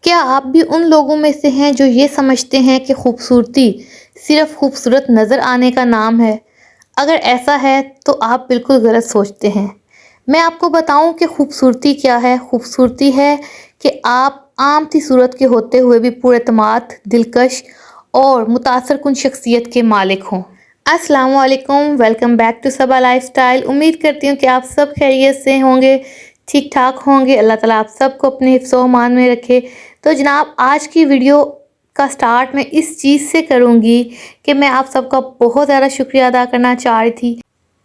क्या आप भी उन लोगों में से हैं जो ये समझते हैं कि खूबसूरती सिर्फ खूबसूरत नज़र आने का नाम है? अगर ऐसा है तो आप बिल्कुल गलत सोचते हैं। मैं आपको बताऊं कि खूबसूरती क्या है। खूबसूरती है कि आप आम सी सूरत के होते हुए भी पुरएतमाद, दिलकश और मुतासरकुन शख्सियत के मालिक हों। अस्सलाम वालेकुम, welcome back to Saba lifestyle. उम्मीद करती हूँ कि आप सब खैरियत से होंगे, ठीक ठाक होंगे। अल्लाह ताला आप सबको अपने हिफ्ज़-ओ-अमान में रखे। तो जनाब, आज की वीडियो का स्टार्ट मैं इस चीज़ से करूँगी कि मैं आप सबका बहुत ज़्यादा शुक्रिया अदा करना चाह रही थी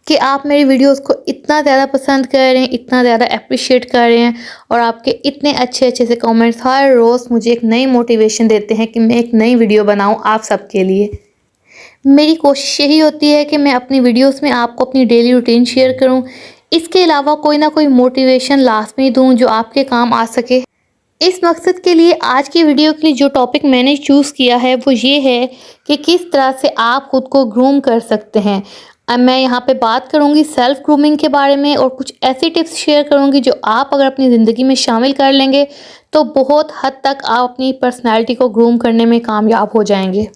कि आप मेरी वीडियोस को इतना ज़्यादा पसंद कर रहे हैं, इतना ज़्यादा अप्रिशिएट कर रहे हैं और आपके इतने अच्छे अच्छे से कमेंट्स हर रोज़ मुझे एक नई मोटिवेशन देते हैं कि मैं एक नई वीडियो बनाऊं आप सबके लिए। मेरी कोशिश यही होती है कि मैं अपनी वीडियोस में आपको अपनी डेली रूटीन शेयर करूं। इसके अलावा कोई ना कोई मोटिवेशन लाजमी दूं जो आपके काम आ सके। इस मकसद के लिए आज की वीडियो के लिए जो टॉपिक मैंने चूज़ किया है वो ये है कि किस तरह से आप खुद को ग्रूम कर सकते हैं। अब मैं यहाँ पे बात करूँगी सेल्फ ग्रूमिंग के बारे में और कुछ ऐसी टिप्स शेयर करूँगी जो आप अगर अपनी ज़िंदगी में शामिल कर लेंगे तो बहुत हद तक आप अपनी पर्सनैलिटी को ग्रूम करने में कामयाब हो जाएंगे।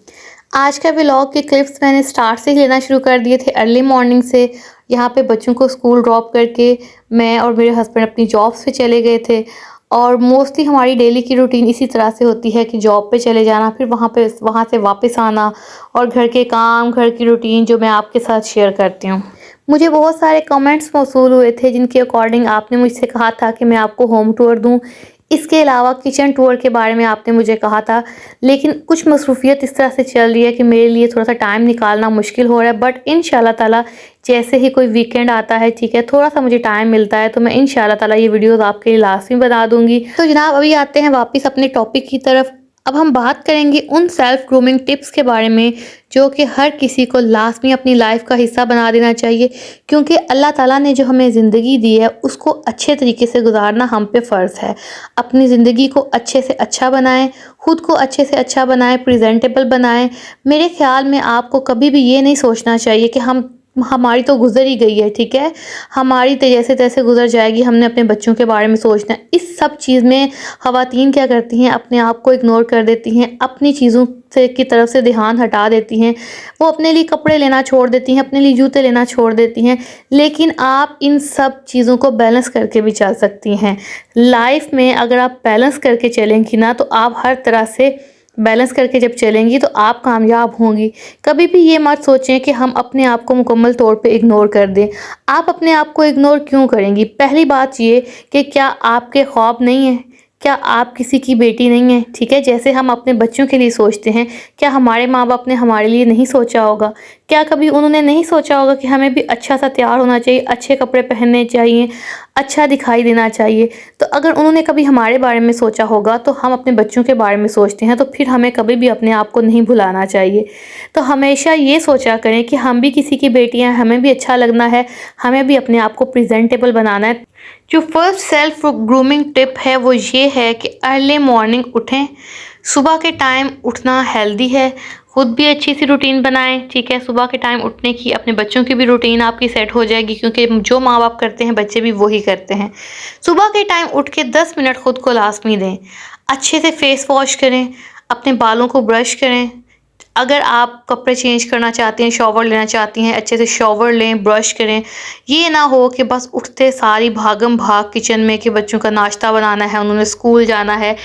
आज का व्लॉग के क्लिप्स मैंने स्टार्ट से ही लेना शुरू कर दिए थे अर्ली मॉर्निंग से। यहाँ पे बच्चों को स्कूल ड्रॉप करके मैं और मेरे हस्बैंड अपनी जॉब्स पे चले गए थे और मोस्टली हमारी डेली की रूटीन इसी तरह से होती है कि जॉब पे चले जाना, फिर वहाँ से वापस आना और घर के काम, घर की रूटीन जो मैं आपके साथ शेयर करती हूँ। मुझे बहुत सारे कमेंट्स मौसूल हुए थे जिनके अकॉर्डिंग आपने मुझसे कहा था कि मैं आपको होम टूर दूँ। इसके अलावा किचन टूर के बारे में आपने मुझे कहा था, लेकिन कुछ मसरूफ़ियत इस तरह से चल रही है कि मेरे लिए थोड़ा सा टाइम निकालना मुश्किल हो रहा है। बट इंशाल्लाह ताला जैसे ही कोई वीकेंड आता है, ठीक है, थोड़ा सा मुझे टाइम मिलता है तो मैं इंशाल्लाह ताला ये वीडियोस आपके लिए लाजमी बना दूंगी। तो जनाब, अभी आते हैं वापस अपने टॉपिक की तरफ। अब हम बात करेंगे उन सेल्फ ग्रूमिंग टिप्स के बारे में जो कि हर किसी को लाजमी अपनी लाइफ का हिस्सा बना देना चाहिए, क्योंकि अल्लाह ताला ने जो हमें ज़िंदगी दी है उसको अच्छे तरीके से गुजारना हम पे फ़र्ज़ है। अपनी ज़िंदगी को अच्छे से अच्छा बनाएं, खुद को अच्छे से अच्छा बनाएं, प्रेजेंटेबल बनाएं। मेरे ख्याल में आपको कभी भी ये नहीं सोचना चाहिए कि हमारी तो गुजर ही गई है, ठीक है, हमारी तो जैसे तैसे गुजर जाएगी, हमने अपने बच्चों के बारे में सोचना है। इस सब चीज़ में ख़वातीन क्या करती हैं, अपने आप को इग्नोर कर देती हैं, अपनी चीज़ों से की तरफ से ध्यान हटा देती हैं। वो अपने लिए कपड़े लेना छोड़ देती हैं, अपने लिए जूते लेना छोड़ देती हैं। लेकिन आप इन सब चीज़ों को बैलेंस करके भी चल सकती हैं। लाइफ में अगर आप बैलेंस करके चलेंगी ना तो आप हर तरह से बैलेंस करके जब चलेंगी तो आप कामयाब होंगी। कभी भी ये मत सोचें कि हम अपने आप को मुकम्मल तौर पे इग्नोर कर दें। आप अपने आप को इग्नोर क्यों करेंगी? पहली बात ये कि क्या आपके ख्वाब नहीं है? क्या आप किसी की बेटी नहीं है? ठीक है, जैसे हम अपने बच्चों के लिए सोचते हैं, क्या हमारे माँ बाप ने हमारे लिए नहीं सोचा होगा? क्या कभी उन्होंने नहीं सोचा होगा कि हमें भी अच्छा सा तैयार होना चाहिए, अच्छे कपड़े पहनने चाहिए, अच्छा दिखाई देना चाहिए? तो अगर उन्होंने कभी हमारे बारे में सोचा होगा तो हम अपने बच्चों के बारे में सोचते हैं, तो फिर हमें कभी भी अपने आप को नहीं भुलाना चाहिए। तो हमेशा ये सोचा करें कि हम भी किसी की बेटियां, हमें भी अच्छा लगना है, हमें भी अपने आप को प्रेजेंटेबल बनाना है। जो फर्स्ट सेल्फ ग्रूमिंग टिप है वो ये है कि अर्ली मॉर्निंग उठें। सुबह के टाइम उठना हेल्दी है। खुद भी अच्छी सी रूटीन बनाएं, ठीक है, सुबह के टाइम उठने की। अपने बच्चों की भी रूटीन आपकी सेट हो जाएगी, क्योंकि जो माँ बाप करते हैं बच्चे भी वही करते हैं। सुबह के टाइम उठ के 10 मिनट खुद को लाजमी दें। अच्छे से फेस वॉश करें, अपने बालों को ब्रश करें। अगर आप कपड़े चेंज करना चाहते हैं, शॉवर लेना चाहती हैं, अच्छे से शॉवर लें, ब्रश करें। ये ना हो कि बस उठते सारी भागम भाग किचन में कि बच्चों का नाश्ता बनाना है, उन्होंने स्कूल जाना है।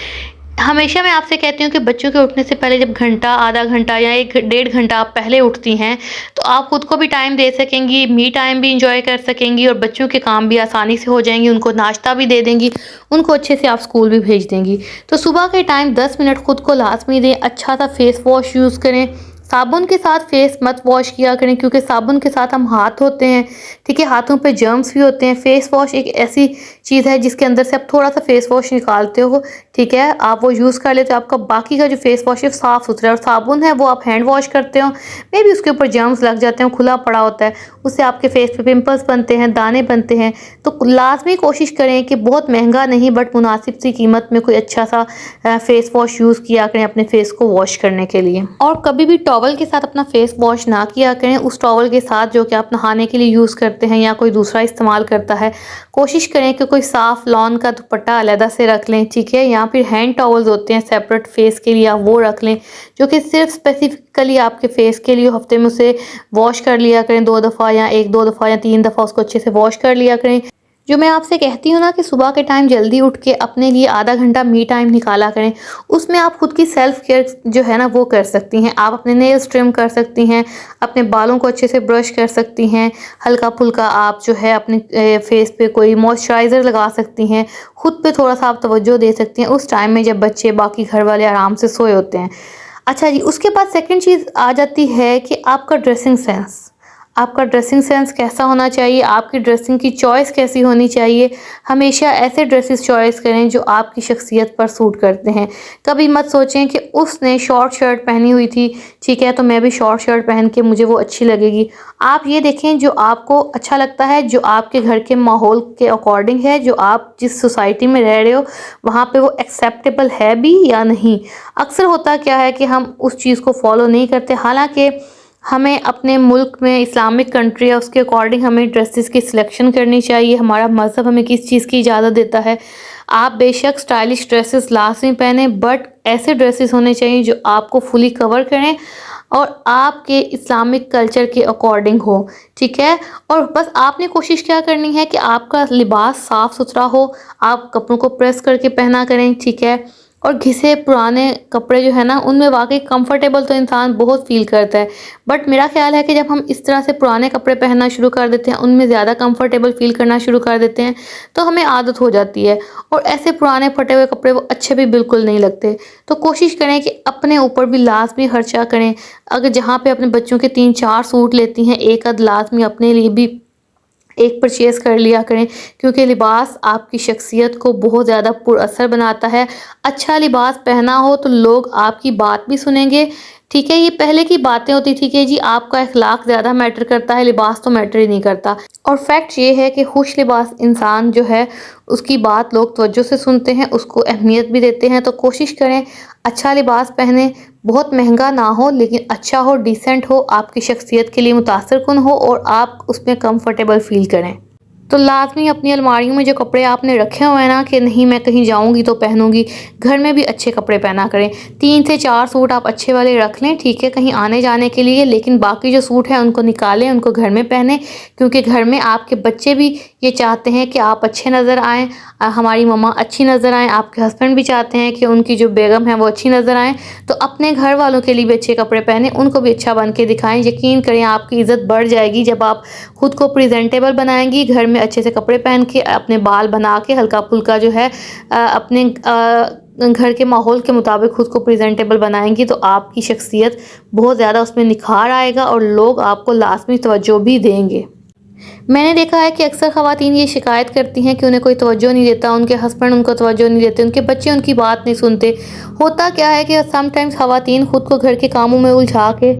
हमेशा मैं आपसे कहती हूँ कि बच्चों के उठने से पहले जब घंटा, आधा घंटा या 1 डेढ़ घंटा आप पहले उठती हैं तो आप खुद को भी टाइम दे सकेंगी, मी टाइम भी इंजॉय कर सकेंगी और बच्चों के काम भी आसानी से हो जाएंगी। उनको नाश्ता भी दे देंगी, उनको अच्छे से आप स्कूल भी भेज देंगी। तो सुबह के टाइम 10 मिनट खुद को लाजमी दें। अच्छा सा फेस वॉश यूज़ करें। साबुन के साथ फेस मत वॉश किया करें, क्योंकि साबुन के साथ हम हाथ होते हैं, ठीक है, हाथों पे जर्म्स भी होते हैं। फेस वॉश एक ऐसी चीज़ है जिसके अंदर से आप थोड़ा सा फेस वॉश निकालते हो, ठीक है, आप वो यूज़ कर लेते हो, आपका बाकी का जो फेस वॉश है साफ़ सुथरा है। और साबुन है वो आप हैंड वॉश करते हो, मे भी उसके ऊपर जर्म्स लग जाते हैं, खुला पड़ा होता है, उससे आपके फेस पे पिंपल्स बनते हैं, दाने बनते हैं। तो लाजमी कोशिश करें कि बहुत महंगा नहीं बट मुनासिब सी कीमत में कोई अच्छा सा फेस वॉश यूज़ किया करें अपने फेस को वॉश करने के लिए। और कभी भी टॉवल के साथ अपना फेस वॉश ना किया करें, उस टॉवल के साथ जो कि आप नहाने के लिए यूज़ करते हैं या कोई दूसरा इस्तेमाल करता है, कोशिश करें कि कोई साफ़ लॉन का दुपट्टा अलहदा से रख लें, ठीक है? या फिर हैंड टॉवल्स होते हैं सेपरेट फेस के लिए, आप वो रख लें, जो कि सिर्फ स्पेसिफिकली आपके फेस के लिए। हफ्ते में उसे वॉश कर लिया करें 2 दफ़ा या 1-2 दफ़ा या 3 दफ़ा उसको अच्छे से वॉश कर लिया करें। जो मैं आपसे कहती हूँ ना कि सुबह के टाइम जल्दी उठ के अपने लिए आधा घंटा मी टाइम निकाला करें, उसमें आप खुद की सेल्फ केयर जो है ना वो कर सकती हैं। आप अपने नेल्स ट्रिम कर सकती हैं, अपने बालों को अच्छे से ब्रश कर सकती हैं, हल्का-फुल्का आप जो है अपने फेस पे कोई मॉइस्चराइज़र लगा सकती हैं, खुद पे थोड़ा-सा आप तवज्जो दे सकती हैं उस टाइम में जब बच्चे बाकी घर वाले आराम से सोए होते हैं। अच्छा जी, उसके बाद सेकंड चीज़ आ जाती है कि आपका ड्रेसिंग सेंस। आपका ड्रेसिंग सेंस कैसा होना चाहिए, आपकी ड्रेसिंग की चॉइस कैसी होनी चाहिए। हमेशा ऐसे ड्रेसेस चॉइस करें जो आपकी शख्सियत पर सूट करते हैं। कभी मत सोचें कि उसने शॉर्ट शर्ट पहनी हुई थी, ठीक है, तो मैं भी शॉर्ट शर्ट पहन के मुझे वो अच्छी लगेगी। आप ये देखें जो आपको अच्छा लगता है, जो आपके घर के माहौल के अकॉर्डिंग है, जो आप जिस सोसाइटी में रह रहे हो वहाँ पे वो एक्सेप्टेबल है भी या नहीं। अक्सर होता क्या है कि हम उस चीज़ को फॉलो नहीं करते, हालाँकि हमें अपने मुल्क में इस्लामिक कंट्री है उसके अकॉर्डिंग हमें ड्रेसेस की सिलेक्शन करनी चाहिए। हमारा मज़हब हमें किस चीज़ की इजाज़त देता है। आप बेशक स्टाइलिश ड्रेसेस लाज़मी पहने, बट ऐसे ड्रेसेस होने चाहिए जो आपको फुली कवर करें और आपके इस्लामिक कल्चर के अकॉर्डिंग हो, ठीक है? और बस आपने कोशिश क्या करनी है कि आपका लिबास साफ़ सुथरा हो, आप कपड़ों को प्रेस करके पहना करें, ठीक है? और घिसे पुराने कपड़े जो है ना उनमें वाकई कंफर्टेबल तो इंसान बहुत फ़ील करता है, बट मेरा ख्याल है कि जब हम इस तरह से पुराने कपड़े पहनना शुरू कर देते हैं, उनमें ज़्यादा कंफर्टेबल फ़ील करना शुरू कर देते हैं, तो हमें आदत हो जाती है और ऐसे पुराने फटे हुए कपड़े वो अच्छे भी बिल्कुल नहीं लगते। तो कोशिश करें कि अपने ऊपर भी लाज़मी खर्चा करें। अगर जहाँ पे अपने बच्चों के 3-4 सूट लेती हैं, एक आध लाज़मी अपने लिए भी एक परचेज़ कर लिया करें, क्योंकि लिबास आपकी शख्सियत को बहुत ज़्यादा पुरअसर बनाता है। अच्छा लिबास पहना हो तो लोग आपकी बात भी सुनेंगे, ठीक है? ये पहले की बातें होती थी कि जी आपका अखलाक ज़्यादा मैटर करता है, लिबास तो मैटर ही नहीं करता। और फैक्ट ये है कि खुश लिबास इंसान जो है उसकी बात लोग तवज्जो से सुनते हैं, उसको अहमियत भी देते हैं। तो कोशिश करें अच्छा लिबास पहने, बहुत महंगा ना हो लेकिन अच्छा हो, डिसेंट हो, आपकी शख्सियत के लिए मुतासिर-कुन हो और आप उसमें कंफर्टेबल फ़ील करें। तो लाज़मी अपनी अलमारियों में जो कपड़े आपने रखे हुए हैं ना कि नहीं मैं कहीं जाऊँगी तो पहनूँगी, घर में भी अच्छे कपड़े पहना करें। 3 से 4 सूट आप अच्छे वाले रख लें, ठीक है, कहीं आने-जाने के लिए, लेकिन बाकी जो सूट हैं उनको निकालें, उनको घर में पहनें, क्योंकि घर में आपके बच्चे भी ये चाहते हैं कि आप अच्छे नज़र आएँ, हमारी मम्मा अच्छी नज़र आएँ, आपके हस्बैंड भी चाहते हैं कि उनकी जो बेगम है वो अच्छी नज़र आएँ। तो अपने घर वालों के लिए भी अच्छे कपड़े पहनें, उनको भी अच्छा बन के दिखाएँ। यकीन करें आपकी इज़्ज़त बढ़ जाएगी जब आप खुद को प्रेजेंटेबल बनाएँगी, घर में अच्छे से कपड़े पहन के, अपने बाल बना के हल्का-फुल्का जो है अपने घर के माहौल के मुताबिक खुद को प्रेजेंटेबल बनाएँगी, तो आपकी शख्सियत बहुत ज़्यादा उसमें निखार आएगा और लोग आपको लाज़मी तवज्जो भी देंगे। मैंने देखा है कि अक्सर ख़वातीन ये शिकायत करती हैं कि उन्हें कोई तवज्जो नहीं देता, उनके हस्बैंड उनको तवज्जो नहीं देते, उनके बच्चे उनकी बात नहीं सुनते। होता क्या है कि समटाइम्स ख़वातीन खुद को घर के कामों में उलझा के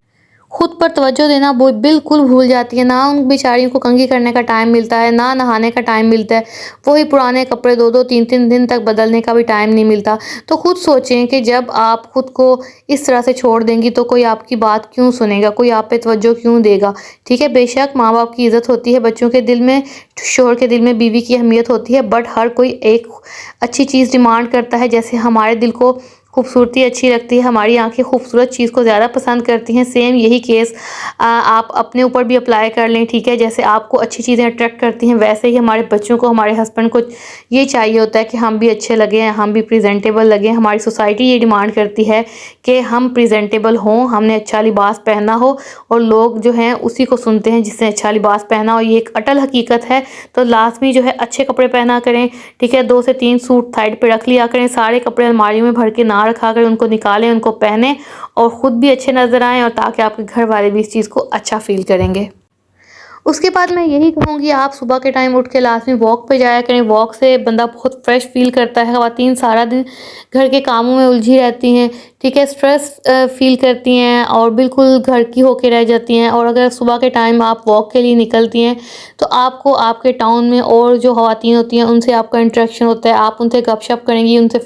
खुद पर तवज्जो देना वो बिल्कुल भूल जाती है। ना उन बेचारियों को कंघी करने का टाइम मिलता है, ना नहाने का टाइम मिलता है। वही पुराने कपड़े 2-2 3-3 दिन तक बदलने का भी टाइम नहीं मिलता। तो खुद सोचें कि जब आप खुद को इस तरह से छोड़ देंगी तो कोई आपकी बात क्यों सुनेगा, कोई आप पे तवज्जो क्यों देगा, ठीक है? बेशक माँ-बाप की इज़्ज़त होती है, बच्चों के दिल में, शौहर के दिल में बीवी की अहमियत होती है, बट हर कोई एक अच्छी चीज़ डिमांड करता है। जैसे हमारे दिल को खूबसूरती अच्छी लगती है, हमारी आँखें खूबसूरत चीज़ को ज़्यादा पसंद करती हैं, सेम यही केस आप अपने ऊपर भी अप्लाई कर लें, ठीक है? जैसे आपको अच्छी चीज़ें अट्रैक्ट करती हैं, वैसे ही हमारे बच्चों को, हमारे हस्बैंड को ये चाहिए होता है कि हम भी अच्छे लगें, हम भी प्रेजेंटेबल लगें। हमारी सोसाइटी ये डिमांड करती है कि हम प्रेजेंटेबल हों, हमने अच्छा लिबास पहना हो, और लोग जो हैं उसी को सुनते हैं जिसने अच्छा लिबास पहना हो। ये एक अटल हकीकत है। तो लाज़मी जो है अच्छे कपड़े पहना करें, ठीक है? 2 से 3 सूट साइड पे रख लिया करें, सारे कपड़े अलमारियों में भर के ना रखा करें, उनको निकालें, उनको पहनें और ख़ुद भी अच्छे नज़र आएँ, और ताकि आपके घर वाले भी इस चीज़ को अच्छा फ़ील करेंगे। उसके बाद मैं यही कहूँगी, आप सुबह के टाइम उठ के लाज़मी वॉक पे जाया करें। वॉक से बंदा बहुत फ्रेश फ़ील करता है। ख़वातीन सारा दिन घर के कामों में उलझी रहती हैं, ठीक है, स्ट्रेस फ़ील करती हैं और बिल्कुल घर की होके रह जाती हैं। और अगर सुबह के टाइम आप वॉक के लिए निकलती हैं तो आपको आपके टाउन में और जो ख़वातीन होती हैं उनसे आपका इंटरेक्शन होता है। आप उनसे गपशप करेंगी, उनसे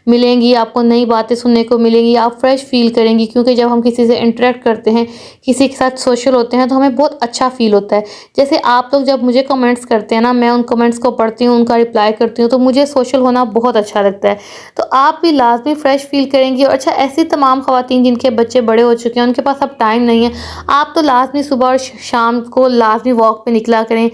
मिलेंगी, आपको नई बातें सुनने को मिलेंगी, आप फ्रेश फ़ील करेंगी। क्योंकि जब हम किसी से इंटरेक्ट करते हैं, किसी के साथ सोशल होते हैं, तो हमें बहुत अच्छा फ़ील होता है। जैसे आप लोग जब मुझे कमेंट्स करते हैं ना, मैं उन कमेंट्स को पढ़ती हूँ, उनका रिप्लाई करती हूँ, तो मुझे सोशल होना बहुत अच्छा लगता है। तो आप भी लाज़मी फ्रेश फ़ील करेंगी। और अच्छा, ऐसी तमाम ख़वातीन जिनके बच्चे बड़े हो चुके हैं, उनके पास अब टाइम नहीं है, आप तो लाज़मी सुबह और शाम को लाज़मी वॉक पे निकला करें।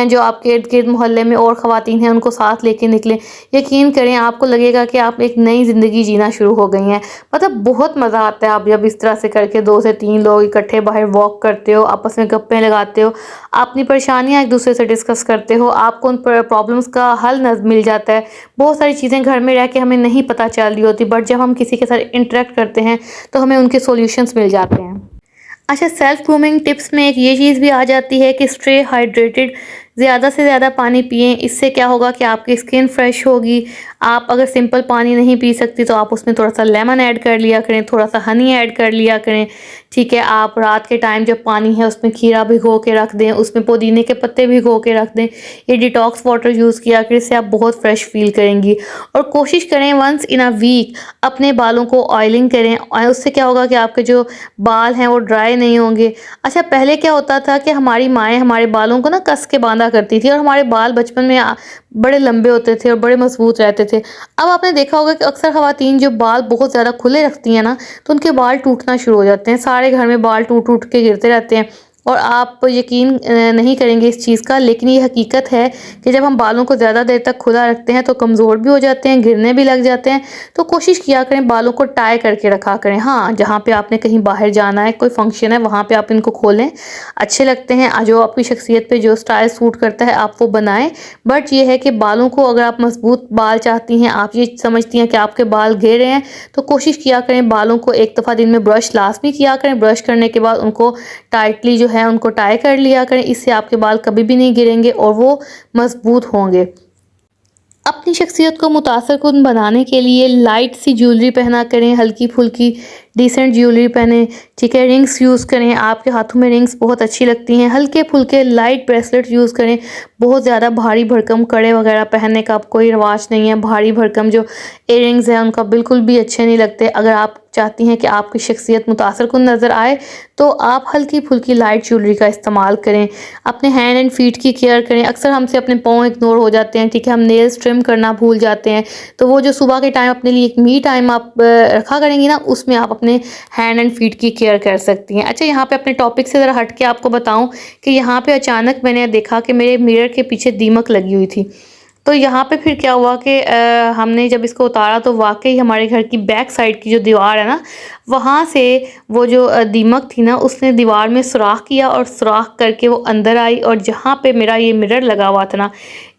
जो आपके इर्द-गिर्द मोहल्ले में और ख़वातीन हैं, उनको साथ लेके निकलें। यकीन करें, आपको लगेगा कि आप एक नई ज़िंदगी जीना शुरू हो गई हैं। मतलब बहुत मज़ा आता है आप जब इस तरह से करके 2 से 3 लोग इकट्ठे बाहर वॉक करते हो, आपस में गप्पें लगाते हो, अपनी परेशानियाँ एक-दूसरे से डिस्कस करते हो, आपको उन प्रॉब्लम्स का हल मिल जाता है। बहुत सारी चीज़ें घर में रह के हमें नहीं पता चल रही होती, बट जब हम किसी के साथ इंटरेक्ट करते हैं, तो हमें उनके सॉल्यूशंस मिल जाते हैं। अच्छा, सेल्फ ग्रूमिंग टिप्स में एक ये चीज़ भी आ जाती है कि स्टे हाइड्रेटेड, ज़्यादा से ज़्यादा पानी पिएँ। इससे क्या होगा कि आपकी स्किन फ्रेश होगी। आप अगर सिंपल पानी नहीं पी सकती तो आप उसमें थोड़ा-सा लेमन ऐड कर लिया करें, थोड़ा-सा हनी ऐड कर लिया करें, ठीक है। आप रात के टाइम जब पानी है उसमें खीरा भिगो के रख दें, उसमें पुदीने के पत्ते भिगो के रख दें। ये डिटॉक्स वाटर यूज़ किया करें, इससे आप बहुत फ्रेश फ़ील करेंगी। और कोशिश करें वंस इन अ वीक अपने बालों को ऑयलिंग करें, और उससे क्या होगा कि आपके जो बाल हैं वो ड्राई नहीं होंगे। अच्छा, पहले क्या होता था कि हमारी माएँ हमारे बालों को ना कस के बांधा करती थी और हमारे बाल बचपन में बड़े लंबे होते थे और बड़े मज़बूत रहते थे। अब आपने देखा होगा कि अक्सर ख़वातीन जो बाल बहुत ज़्यादा खुले रखती हैं ना, तो उनके बाल टूटना शुरू हो जाते हैं। सारे घर में बाल टूट-टूट के गिरते रहते हैं। और आप यकीन नहीं करेंगे इस चीज़ का, लेकिन ये हकीकत है कि जब हम बालों को ज़्यादा देर तक खुला रखते हैं तो कमज़ोर भी हो जाते हैं, गिरने भी लग जाते हैं। तो कोशिश किया करें बालों को टाई करके रखा करें। हाँ, जहाँ पे आपने कहीं बाहर जाना है, कोई फंक्शन है, वहाँ पे आप इनको खोलें, अच्छे लगते हैं। जो आपकी शख्सियत पे जो स्टाइल सूट करता है आप वो बनाएँ। बट ये है कि बालों को, अगर आप मज़बूत बाल चाहती हैं, आप ये समझती हैं कि आपके बाल गिर रहे हैं, तो कोशिश किया करें बालों को एक दफ़ा दिन में ब्रश लाज़मी किया करें। ब्रश करने के बाद उनको टाइटली जो है उनको टाई कर लिया करें। इससे आपके बाल कभी भी नहीं गिरेंगे और वो मज़बूत होंगे। अपनी शख्सियत को मुतासरकुन बनाने के लिए लाइट सी ज्वेलरी पहना करें, हल्की-फुल्की डिसेंट ज्वेलरी पहनें, ठीक है। रिंग्स यूज़ करें, आपके हाथों में रिंग्स बहुत अच्छी लगती हैं। हल्के-फुल्के लाइट ब्रेसलेट यूज़ करें। बहुत ज़्यादा भारी भरकम कड़े वगैरह पहनने का अब कोई रिवाज नहीं है। भारी भरकम जो इयररिंग्स हैं उनका बिल्कुल भी अच्छे नहीं लगते। अगर आप चाहती हैं कि आपकी शख्सियत मुतासरकुन नज़र आए, तो आप हल्की-फुल्की लाइट ज्वेलरी का इस्तेमाल करें। अपने हैंड एंड फीट की केयर करें। अक्सर हमसे अपने पाँव इग्नोर हो जाते हैं, ठीक है, हम नेल्स ट्रिम करना भूल जाते हैं। तो वो जो सुबह के टाइम अपने लिए एक मी टाइम आप रखा करेंगी ना, उसमें आप अपने हैंड एंड फीट की केयर कर सकती हैं। अच्छा, यहाँ पे अपने टॉपिक से ज़रा हट के आपको बताऊँ कि यहाँ पे अचानक मैंने देखा कि मेरे मिरर के पीछे दीमक लगी हुई थी। तो यहाँ पे फिर क्या हुआ कि हमने जब इसको उतारा तो वाक़ई हमारे घर की बैक साइड की जो दीवार है ना, वहाँ से वो जो दीमक थी ना, उसने दीवार में सुराख किया और सुराख करके वो अंदर आई। और जहाँ पे मेरा ये मिरर लगा हुआ था ना,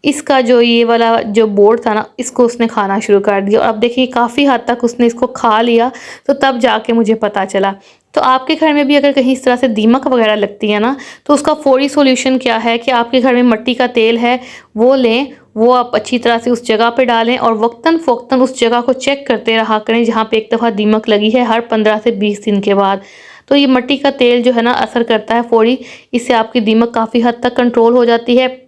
इसका जो ये वाला जो बोर्ड था ना, इसको उसने खाना शुरू कर दिया। और अब देखिए काफ़ी हद तक उसने इसको खा लिया, तो तब जाके मुझे पता चला। तो आपके घर में भी अगर कहीं इस तरह से दीमक वगैरह लगती है ना, तो उसका फ़ौरी सॉल्यूशन क्या है कि आपके घर में मिट्टी का तेल है, वो लें, वो आप अच्छी तरह से उस जगह पे डालें और वक्तन-फ़वक्तन उस जगह को चेक करते रहा करें जहाँ पे एक दफ़ा दीमक लगी है, हर 15 से 20 दिन के बाद। तो ये मिट्टी का तेल जो है ना, असर करता है फ़ौरी, इससे आपकी दीमक काफ़ी हद तक कंट्रोल हो जाती है।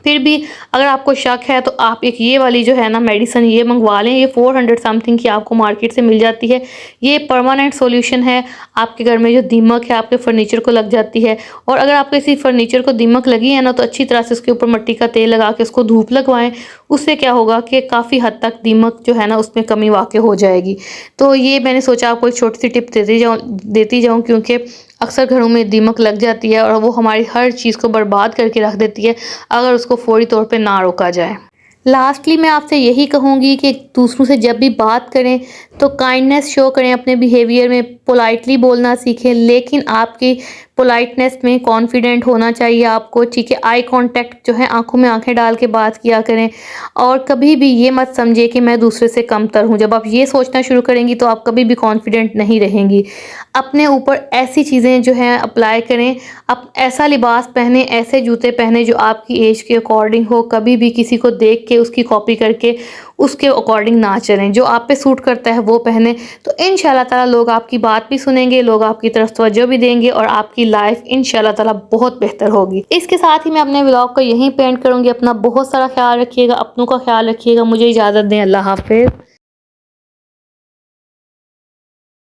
फिर भी अगर आपको शक है तो आप एक ये वाली जो है ना मेडिसिन, ये मंगवा लें। ये 400 समथिंग की आपको मार्केट से मिल जाती है। ये परमानेंट सॉल्यूशन है। आपके घर में जो दीमक है आपके फर्नीचर को लग जाती है, और अगर आपके किसी फर्नीचर को दीमक लगी है ना, तो अच्छी तरह से उसके ऊपर मिट्टी का तेल लगा के उसको धूप लगवाएं। उससे क्या होगा कि काफ़ी हद तक दीमक जो है ना उसमें कमी वाक़ई हो जाएगी। तो ये मैंने सोचा आपको एक छोटी सी टिप देती जाऊँ, क्योंकि अक्सर घरों में दीमक लग जाती है और वो हमारी हर चीज़ को बर्बाद करके रख देती है अगर उसको फ़ौरी तौर पे ना रोका जाए। लास्टली मैं आपसे यही कहूँगी कि दूसरों से जब भी बात करें तो काइंडनेस शो करें, अपने बिहेवियर में पोलाइटली बोलना सीखें, लेकिन आपकी पोलाइटनेस में कॉन्फिडेंट होना चाहिए आपको, ठीक है। आई कांटेक्ट जो है, आंखों में आंखें डाल के बात किया करें, और कभी भी ये मत समझिए कि मैं दूसरे से कमतर हूँ। जब आप ये सोचना शुरू करेंगी तो आप कभी भी कॉन्फिडेंट नहीं रहेंगी। अपने ऊपर ऐसी चीज़ें जो हैं अप्लाई करें, आप ऐसा लिबास पहने, ऐसे जूते पहने जो आपकी एज के अकॉर्डिंग हो। कभी भी किसी को देख के उसकी कॉपी करके उसके अकॉर्डिंग ना चलें, जो आप पे सूट करता है वो पहने। तो इंशाल्लाह ताला लोग आपकी बात भी सुनेंगे, लोग आपकी तरफ तवज्जो भी देंगे और आपकी लाइफ इंशाल्लाह ताला बहुत बेहतर होगी। इसके साथ ही मैं अपने व्लॉग को यहीं पे एंड करूँगी। अपना बहुत सारा ख्याल रखिएगा, अपनों का ख्याल रखिएगा। मुझे इजाज़त दें, अल्लाह हाफ़िज़।